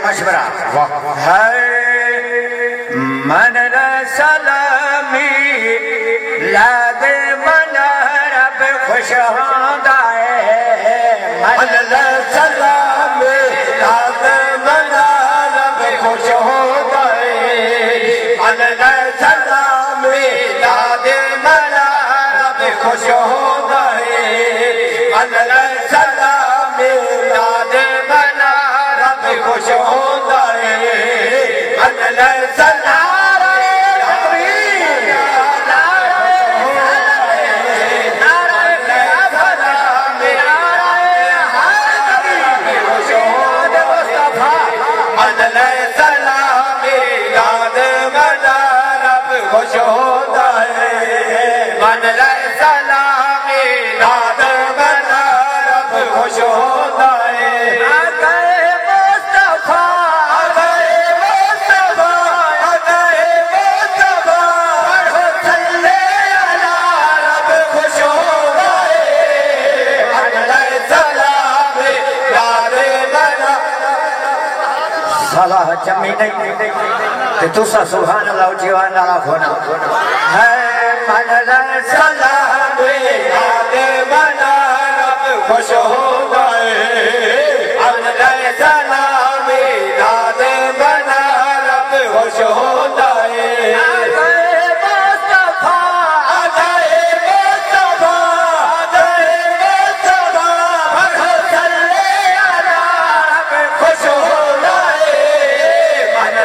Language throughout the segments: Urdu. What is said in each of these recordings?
مشورہ ہے من سلامی لاد من رب خوش ہوندہ ہے من سلامی لاد من رب خوش ہوندہ ہے من سلامی لاد من رب خوش ہوندہ ہے من سلامی لاد من رب خوش ہوندہ ہے من سلامی خوش ہوتا ہے من سلامی داد بنا رب خوش ہوتا ہے آگئے مصطفیٰ آگئے مصطفیٰ آگئے مصطفیٰ پڑھو صلی اللہ رب خوش ہوتا ہے من سلامی داد بنا صلاح جمی نہیں کہ تُسا سبحان اللہ جیوان اللہ کھونا ہے من سلام یاد بنا رب خوش ہوگا من سلام یاد بنا رب خوش ہوگا آگئے مصطفیٰ آگئے مصطفیٰ آگئے مصطفیٰ پڑھو صلی اللہ رب خوش ہوگا من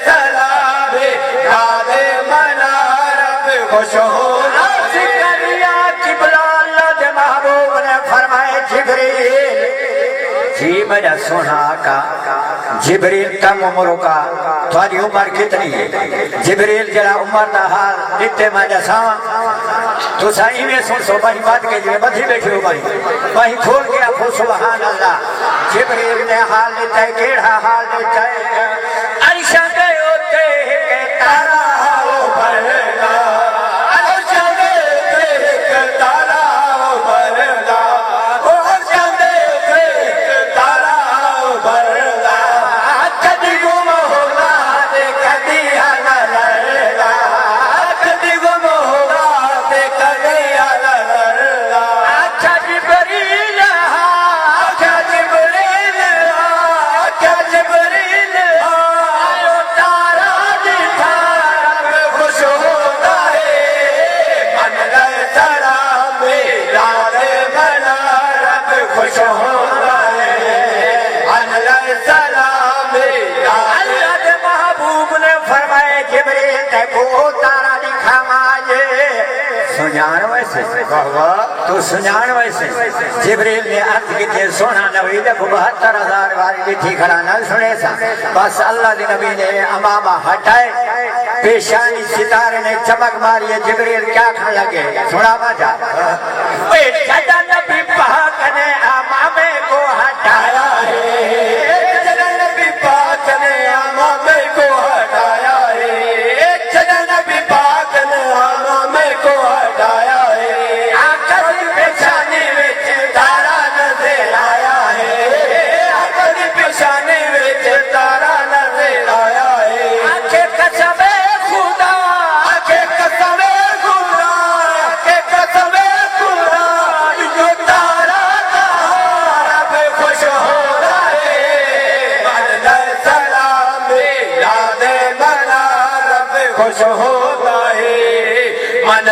سلام یاد بنا رب خوش ہوگا زکریا قبلہ اللہ دے محبوب نے فرمائے جبریل جی میرا سونا کا جبریل کم عمر کا تھوڑی عمر کتنی ہے جبریل جرا عمر دا حال دیتے میں جساں تو سائی میں سن سو بھائی بات کے جوے بدھی بیٹھے ہو بھائی کھول کے اپو سبحان اللہ جبریل نے حال لیتا ہے کیڑا حال لیتا ہے عرشہ دے ہوتے کہ تارا ہو بھرنا عرشہ دے کہ تارا ہو بھرنا عرشہ دے کہ تارا ہو بھرنا کدی گم ہوگا دے کدی آنا لڑنا کدی گم ہوگا دے کدی آنا لڑنا اچھا جبریل اچھا جبریل اچھا جبریل آئیو تارا دکھا رب خوش ہوتا ہے من سلام یاد بنا رب خوش ہوتا ہے من سلام اللہ دے محبوب نے فرمائے جبریل تے کو تارا دکھا ماجے سنجان ویسے تو سنجان ویسے جبریل نے عرض کی تھے سونا نبی دے کو 72,000 واری لٹھی کھڑا نہ سنے سا بس اللہ دے نبی نے امامہ ہٹائے پیشانی ستارے نے چمک ماری ہے جبریل کیا کھڑ لگے سنا باجا جدا نبی پاک نے امامے کو ہٹایا ہے جدا نبی پاک نے امامے کو ہٹایا ہے جدا نبی پاک نے امامے کو ہٹایا ہے آقا دی پیشانی وچ تارا نظر آیا ہے آقا دی پیشانی وچ تارا نظر آیا ہے آنکھیں قسم خدا آنکھیں قسم خدا آنکھیں قسم خدا جو تارا کہا رب خوش ہوتا ہے من سلام یاد بنا رب خوش ہوتا ہے من